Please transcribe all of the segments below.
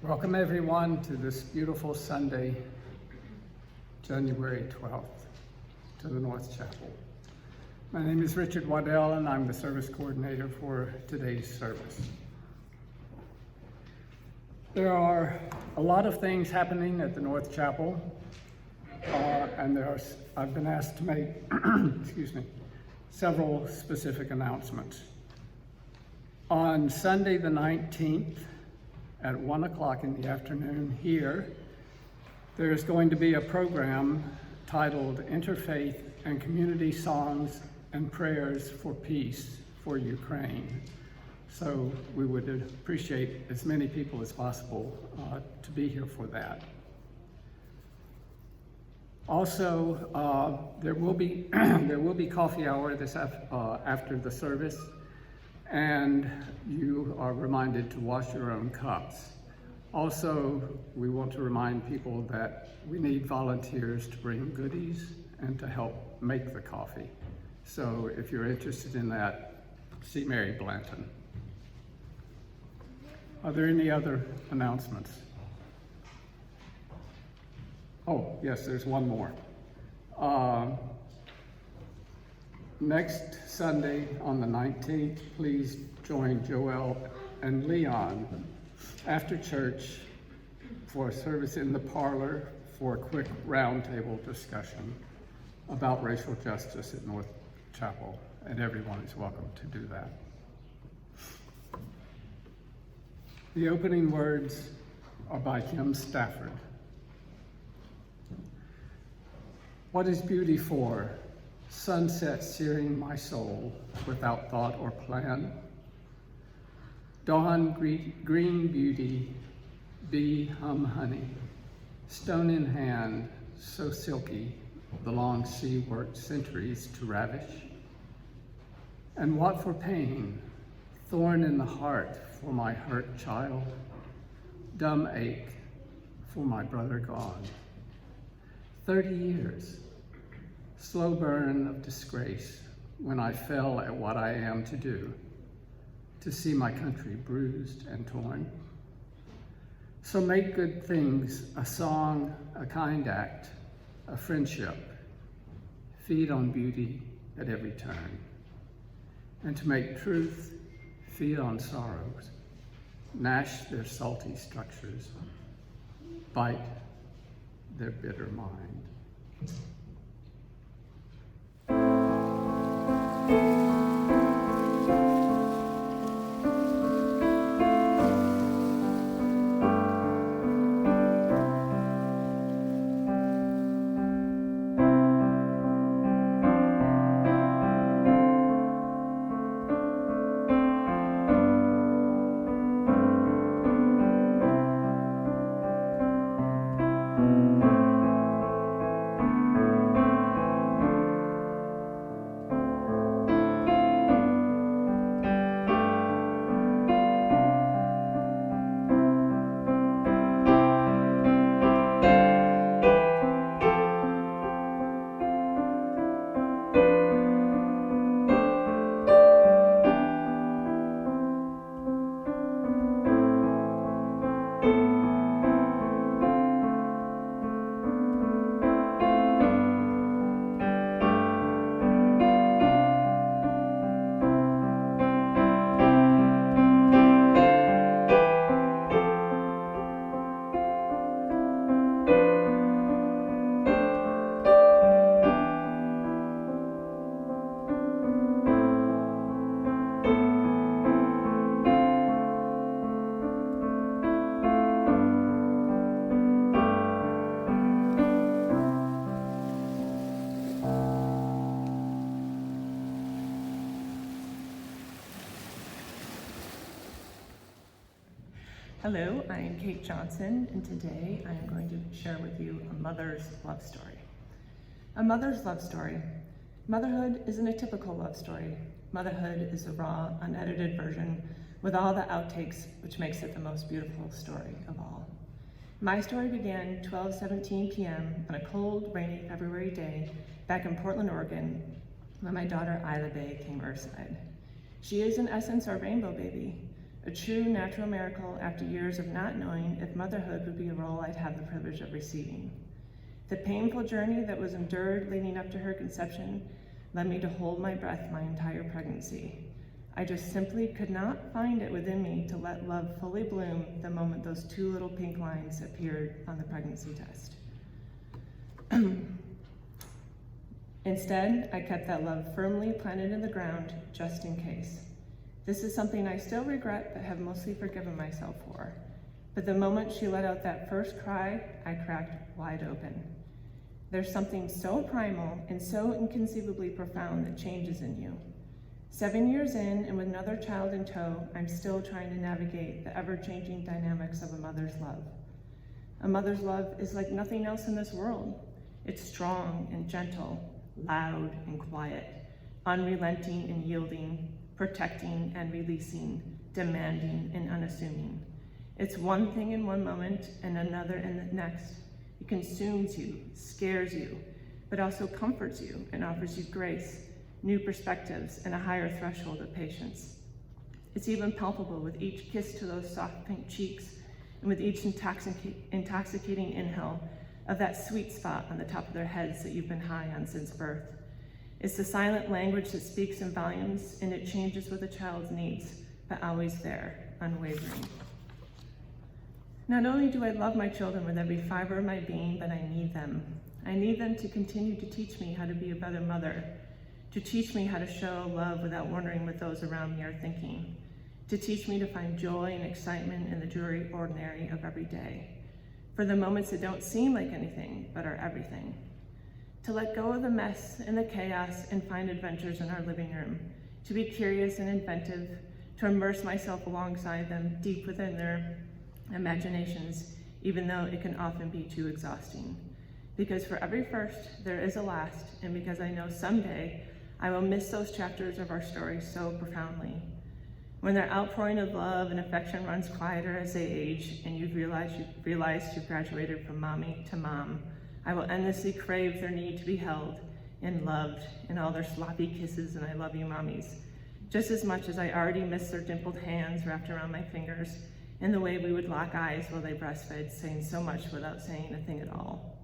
Welcome everyone to this beautiful Sunday, January 12th, to the North Chapel. My name is Richard Waddell and I'm the service coordinator for today's service. There are a lot of things happening at the North Chapel, and I've been asked to make several specific announcements. On Sunday the 19th, at 1 o'clock in the afternoon here, there's going to be a program titled Interfaith and Community Songs and Prayers for Peace for Ukraine. So we would appreciate as many people as possible to be here for that. Also, there will be coffee hour after the service, and you are reminded to wash your own cups. Also, we want to remind people that we need volunteers to bring goodies and to help make the coffee. So if you're interested in that, see Mary Blanton. Are there any other announcements? Oh, yes, there's one more. Next Sunday on the 19th, please join Joel and Leon after church for a service in the parlor for a quick roundtable discussion about racial justice at North Chapel, and everyone is welcome to do that. The opening words are by Kim Stafford. What is beauty for? Sunset searing my soul without thought or plan. Dawn green beauty, bee hum honey. Stone in hand, so silky, the long sea worked centuries to ravish. And what for pain? Thorn in the heart for my hurt child. Dumb ache for my brother gone. 30 years. Slow burn of disgrace when I fell at what I am to do, to see my country bruised and torn. So make good things a song, a kind act, a friendship. Feed on beauty at every turn. And to make truth, feed on sorrows. Gnash their salty structures. Bite their bitter mind. Hello, I am Kate Johnson, and today I am going to share with you a mother's love story. A mother's love story. Motherhood isn't a typical love story. Motherhood is a raw, unedited version with all the outtakes, which makes it the most beautiful story of all. My story began 12:17 p.m. on a cold, rainy February day back in Portland, Oregon, when my daughter Isla Bay came earthside. She is in essence our rainbow baby, a true natural miracle after years of not knowing if motherhood would be a role I'd have the privilege of receiving. The painful journey that was endured leading up to her conception led me to hold my breath my entire pregnancy. I just simply could not find it within me to let love fully bloom the moment those 2 little pink lines appeared on the pregnancy test. Instead, I kept that love firmly planted in the ground just in case. This is something I still regret but have mostly forgiven myself for. But the moment she let out that first cry, I cracked wide open. There's something so primal and so inconceivably profound that changes in you. 7 years in, and with another child in tow, I'm still trying to navigate the ever-changing dynamics of a mother's love. A mother's love is like nothing else in this world. It's strong and gentle, loud and quiet, unrelenting and yielding, protecting and releasing, demanding and unassuming. It's one thing in one moment and another in the next. It consumes you, scares you, but also comforts you and offers you grace, new perspectives, and a higher threshold of patience. It's even palpable with each kiss to those soft pink cheeks and with each intoxicating inhale of that sweet spot on the top of their heads that you've been high on since birth. It's the silent language that speaks in volumes, and it changes with a child's needs, but always there, unwavering. Not only do I love my children with every fiber of my being, but I need them. I need them to continue to teach me how to be a better mother, to teach me how to show love without wondering what those around me are thinking, to teach me to find joy and excitement in the dreary ordinary of every day, for the moments that don't seem like anything, but are everything. To let go of the mess and the chaos and find adventures in our living room, to be curious and inventive, to immerse myself alongside them deep within their imaginations, even though it can often be too exhausting. Because for every first, there is a last, and because I know someday I will miss those chapters of our story so profoundly. When their outpouring of love and affection runs quieter as they age, and you've realized you've graduated from mommy to mom, I will endlessly crave their need to be held and loved in all their sloppy kisses and I love you mommies, just as much as I already miss their dimpled hands wrapped around my fingers and the way we would lock eyes while they breastfed, saying so much without saying a thing at all.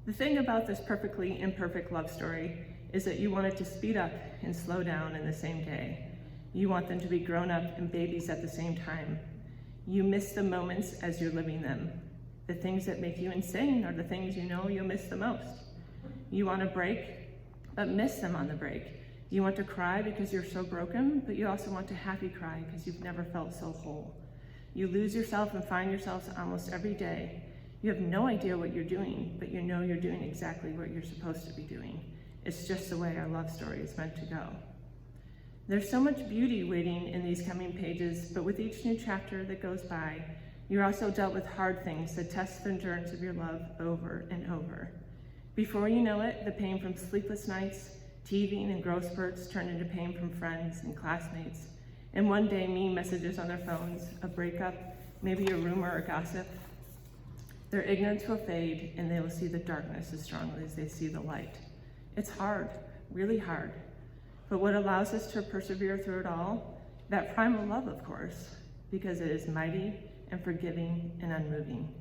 The thing about this perfectly imperfect love story is that you want it to speed up and slow down in the same day. You want them to be grown up and babies at the same time. You miss the moments as you're living them. The things that make you insane are the things you know you'll miss the most. You want to break, but miss them on the break. You want to cry because you're so broken, but you also want to happy cry because you've never felt so whole. You lose yourself and find yourselves almost every day. You have no idea what you're doing, but you know you're doing exactly what you're supposed to be doing. It's just the way our love story is meant to go. There's so much beauty waiting in these coming pages, but with each new chapter that goes by, you're also dealt with hard things that test the endurance of your love over and over. Before you know it, the pain from sleepless nights, teething and growth spurts turn into pain from friends and classmates. And one day, mean messages on their phones, a breakup, maybe a rumor or gossip. Their ignorance will fade, and they will see the darkness as strongly as they see the light. It's hard, really hard. But what allows us to persevere through it all? That primal love, of course, because it is mighty and forgiving and unmoving.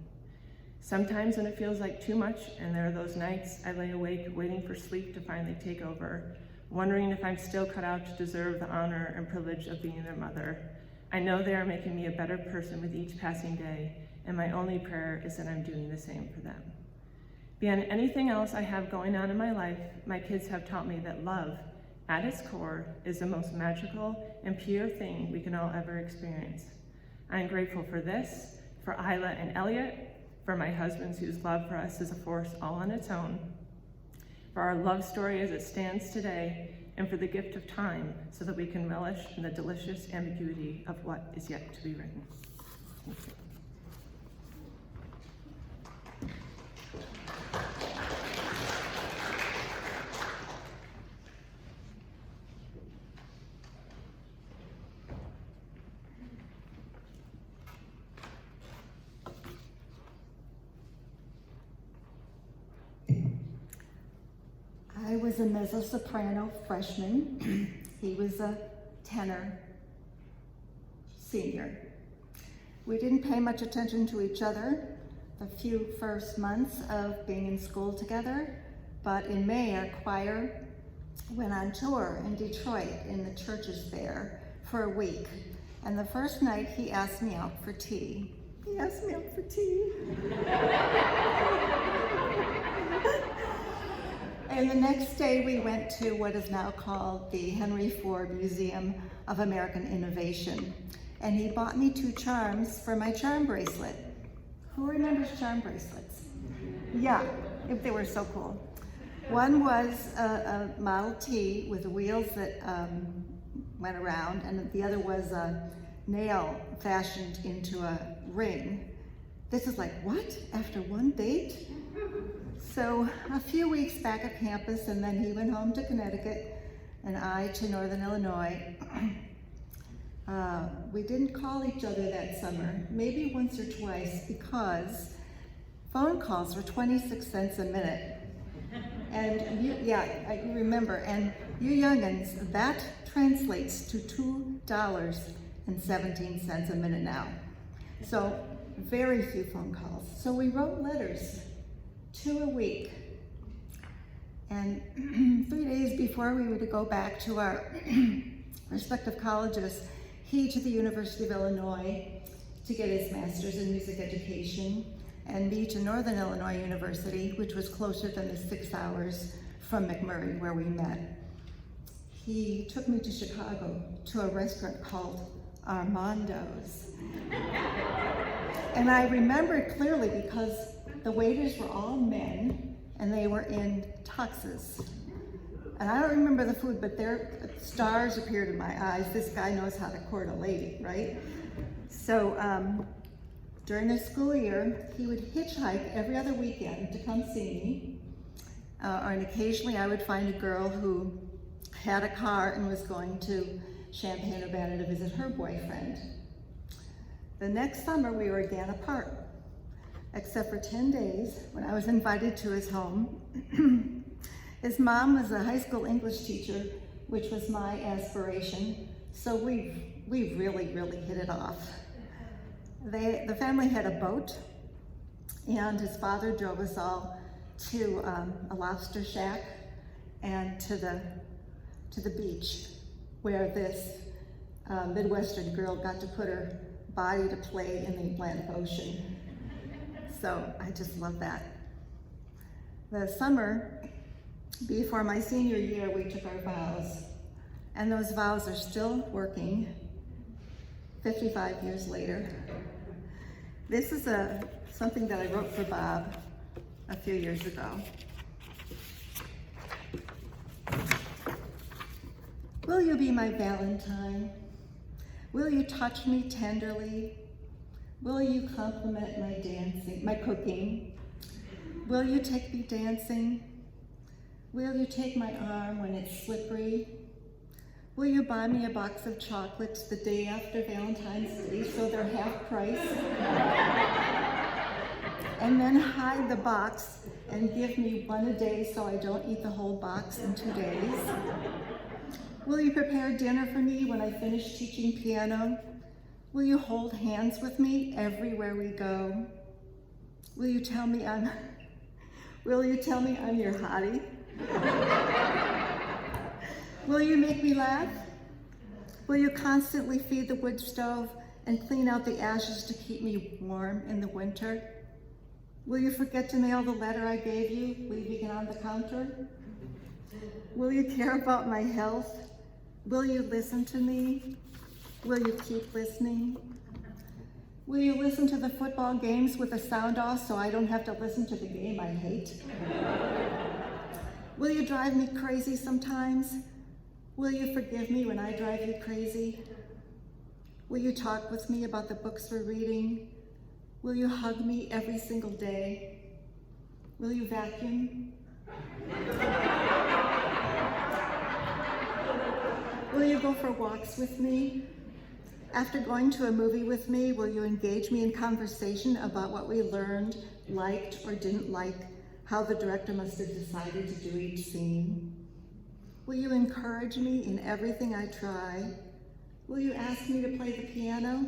Sometimes when it feels like too much, and there are those nights I lay awake waiting for sleep to finally take over, wondering if I'm still cut out to deserve the honor and privilege of being their mother, I know they are making me a better person with each passing day, and my only prayer is that I'm doing the same for them. Beyond anything else I have going on in my life, my kids have taught me that love, at its core, is the most magical and pure thing we can all ever experience. I am grateful for this, for Isla and Elliot, for my husbands whose love for us is a force all on its own, for our love story as it stands today, and for the gift of time so that we can relish in the delicious ambiguity of what is yet to be written. Thank you. I was a mezzo-soprano freshman. He was a tenor senior. We didn't pay much attention to each other the few first months of being in school together, but in May our choir went on tour in Detroit in the churches there for a week. And the first night he asked me out for tea. He asked me out for tea. And the next day we went to what is now called the Henry Ford Museum of American Innovation. And he bought me 2 charms for my charm bracelet. Who remembers charm bracelets? Yeah, they were so cool. One was a Model T with wheels that went around, and the other was a nail fashioned into a ring. This is like, what? After one date? So a few weeks back at campus, and then he went home to Connecticut, and I to Northern Illinois. We didn't call each other that summer, maybe once or twice, because phone calls were 26 cents a minute. And I remember, and you youngins, that translates to $2.17 a minute now. So very few phone calls. So we wrote letters, 2 a week. And 3 days before we were to go back to our respective colleges, he to the University of Illinois to get his master's in music education, and me to Northern Illinois University, which was closer than the 6 hours from McMurray where we met. He took me to Chicago to a restaurant called Armando's. And I remember it clearly because the waiters were all men and they were in tuxes. And I don't remember the food, but their stars appeared in my eyes. This guy knows how to court a lady, right? So during the school year, he would hitchhike every other weekend to come see me. And occasionally I would find a girl who had a car and was going to Champaign-Urbana to visit her boyfriend. The next summer we were again apart, except for 10 days when I was invited to his home. His mom was a high school English teacher, which was my aspiration, so we really hit it off. The family had a boat, and his father drove us all to a lobster shack and to the beach, where this Midwestern girl got to put her body to play in the Atlantic Ocean. So I just love that. The summer before my senior year, we took our vows, and those vows are still working 55 years later. This is something that I wrote for Bob a few years ago. Will you be my Valentine? Will you touch me tenderly? Will you compliment my dancing, my cooking? Will you take me dancing? Will you take my arm when it's slippery? Will you buy me a box of chocolates the day after Valentine's Day so they're half price? And then hide the box and give me one a day so I don't eat the whole box in 2 days? Will you prepare dinner for me when I finish teaching piano? Will you hold hands with me everywhere we go? Will you tell me I'm your hottie? Will you make me laugh? Will you constantly feed the wood stove and clean out the ashes to keep me warm in the winter? Will you forget to mail the letter I gave you, leaving it on the counter? Will you care about my health? Will you listen to me? Will you keep listening? Will you listen to the football games with the sound off so I don't have to listen to the game I hate? Will you drive me crazy sometimes? Will you forgive me when I drive you crazy? Will you talk with me about the books we're reading? Will you hug me every single day? Will you vacuum? Will you go for walks with me? After going to a movie with me, will you engage me in conversation about what we learned, liked, or didn't like, how the director must have decided to do each scene? Will you encourage me in everything I try? Will you ask me to play the piano?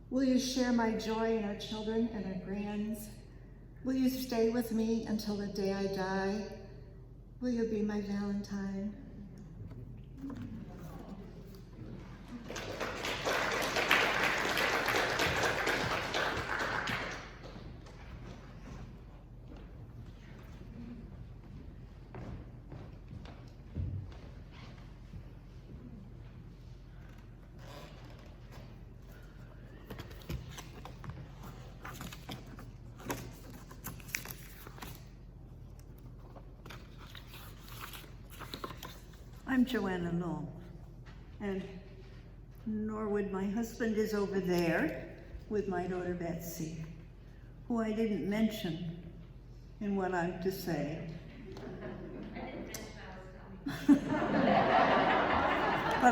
Will you share my joy in our children and our grands? Will you stay with me until the day I die? Will you be my Valentine? I'm Joanna Long, and Norwood, my husband, is over there with my daughter Betsy, who I didn't mention in what I'm to say. But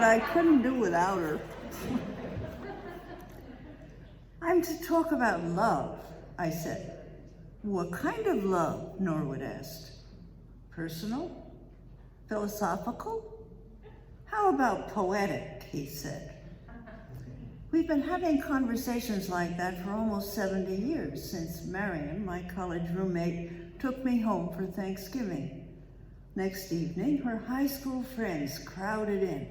I couldn't do without her. I'm to talk about love, I said. What kind of love? Norwood asked. Personal? Philosophical? How about poetic, he said. We've been having conversations like that for almost 70 years, since Marion, my college roommate, took me home for Thanksgiving. Next evening, her high school friends crowded in,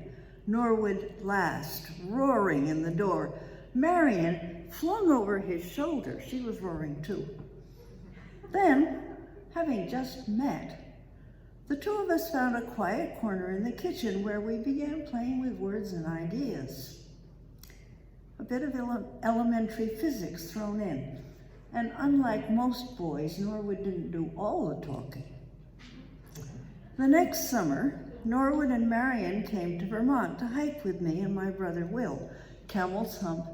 Norwood last, roaring in the door. Marion flung over his shoulder. She was roaring too. Then, having just met, the two of us found a quiet corner in the kitchen where we began playing with words and ideas. A bit of elementary physics thrown in. And unlike most boys, Norwood didn't do all the talking. The next summer, Norwood and Marion came to Vermont to hike with me and my brother Will, Camel's Hump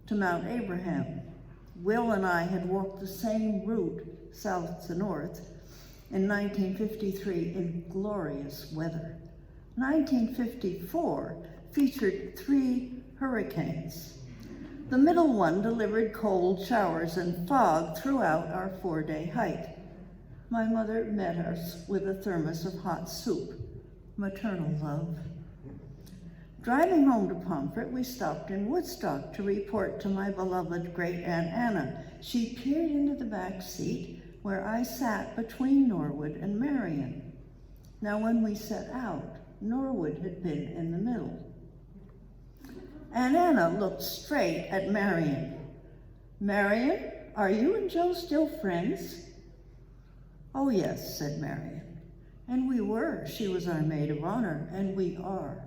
to Mount Abraham. Will and I had walked the same route, south to north, in 1953 in glorious weather. 1954 featured 3 hurricanes. The middle one delivered cold showers and fog throughout our 4-day hike. My mother met us with a thermos of hot soup, maternal love. Driving home to Pomfret, we stopped in Woodstock to report to my beloved great-aunt Anna. She peered into the back seat where I sat between Norwood and Marion. Now, when we set out, Norwood had been in the middle. And Anna looked straight at Marion. Marion, are you and Joe still friends? Oh, yes, said Marion. And we were. She was our maid of honor, and we are.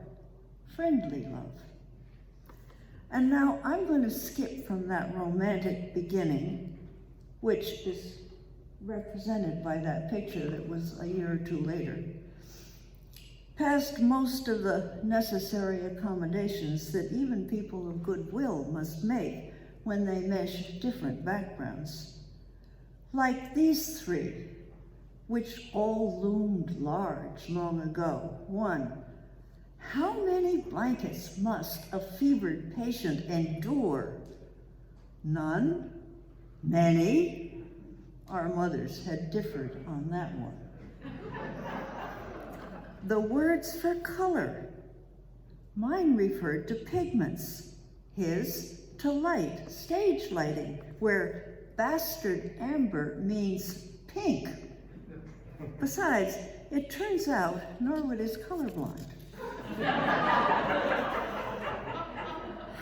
Friendly love. And now I'm going to skip from that romantic beginning, which is represented by that picture that was a year or two later, past most of the necessary accommodations that even people of goodwill must make when they mesh different backgrounds. Like these 3, which all loomed large long ago. 1, how many blankets must a fevered patient endure? None? Many? Our mothers had differed on that one. The words for color. Mine referred to pigments. His to light, stage lighting, where bastard amber means pink. Besides, it turns out Norwood is colorblind.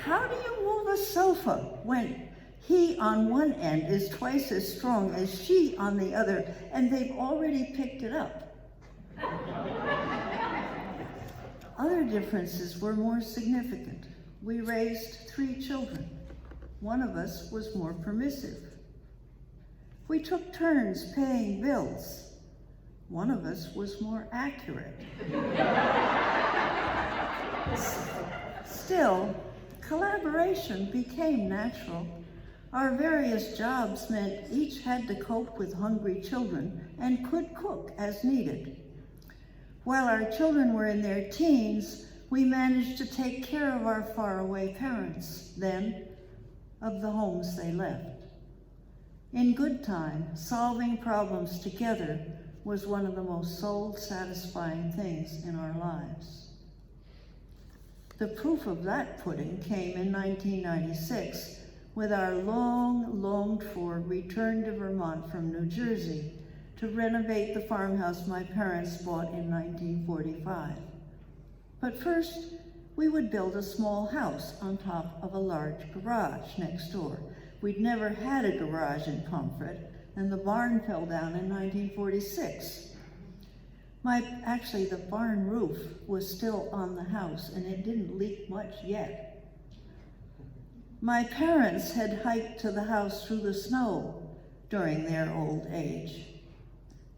How do you move a sofa when he on one end is twice as strong as she on the other, and they've already picked it up? Other differences were more significant. We raised 3 children. One of us was more permissive. We took turns paying bills. One of us was more accurate. Still, collaboration became natural. Our various jobs meant each had to cope with hungry children and could cook as needed. While our children were in their teens, we managed to take care of our faraway parents, then of the homes they left. In good time, solving problems together was one of the most soul-satisfying things in our lives. The proof of that pudding came in 1996 with our long longed-for return to Vermont from New Jersey to renovate the farmhouse my parents bought in 1945. But first, we would build a small house on top of a large garage next door. We'd never had a garage in Pomfret, and the barn fell down in 1946. Actually, the barn roof was still on the house, and it didn't leak much yet. My parents had hiked to the house through the snow during their old age.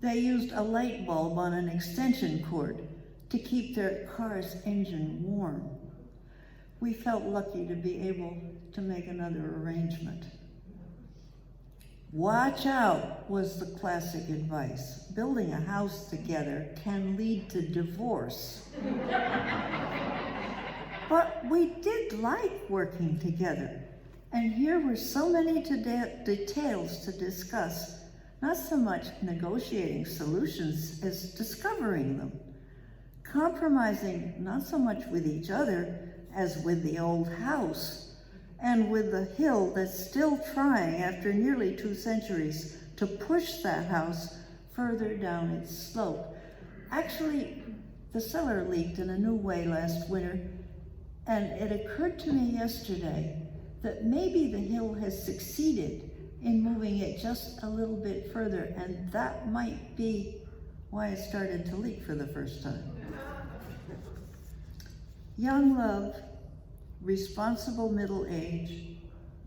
They used a light bulb on an extension cord to keep their car's engine warm. We felt lucky to be able to make another arrangement. Watch out was the classic advice. Building a house together can lead to divorce. But we did like working together. And here were so many details to discuss, not so much negotiating solutions as discovering them. Compromising not so much with each other as with the old house, and with the hill that's still trying after nearly 2 centuries to push that house further down its slope. Actually, the cellar leaked in a new way last winter, and it occurred to me yesterday that maybe the hill has succeeded in moving it just a little bit further, and that might be why it started to leak for the first time. Young love, responsible middle age,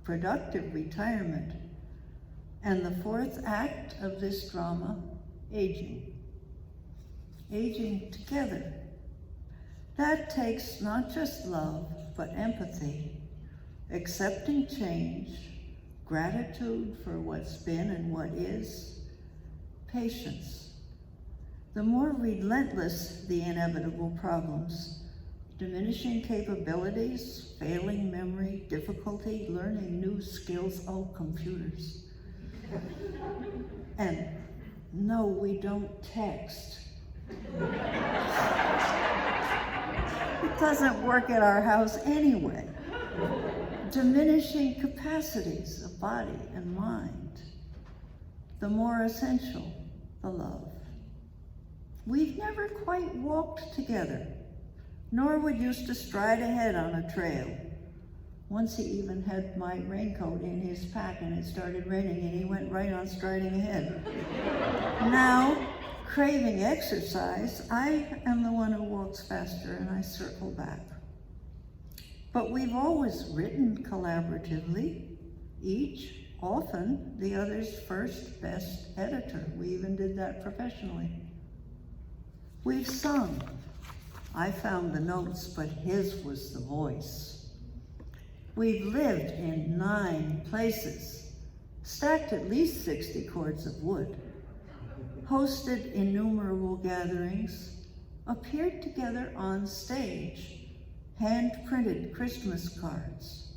productive retirement, and the 4th act of this drama, aging. Aging together. That takes not just love, but empathy, accepting change, gratitude for what's been and what is, patience. The more relentless the inevitable problems, diminishing capabilities, failing memory, difficulty learning new skills, oh, computers. And no, we don't text. It doesn't work at our house anyway. Diminishing capacities of body and mind. The more essential, the love. We've never quite walked together. Norwood used to stride ahead on a trail. Once he even had my raincoat in his pack and it started raining and he went right on striding ahead. Now, craving exercise, I am the one who walks faster and I circle back. But we've always written collaboratively, each, often, the other's first best editor. We even did that professionally. We've sung. I found the notes, but his was the voice. We've lived in 9 places, stacked at least 60 cords of wood, hosted innumerable gatherings, appeared together on stage, hand-printed Christmas cards.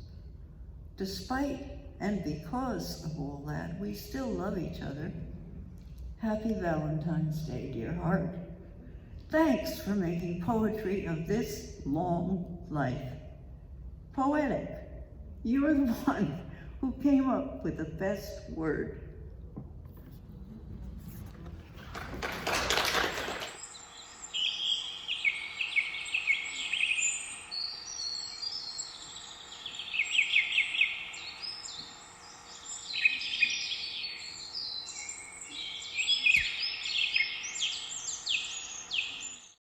Despite and because of all that, we still love each other. Happy Valentine's Day, dear heart. Thanks for making poetry of this long life poetic. You're the one who came up with the best word.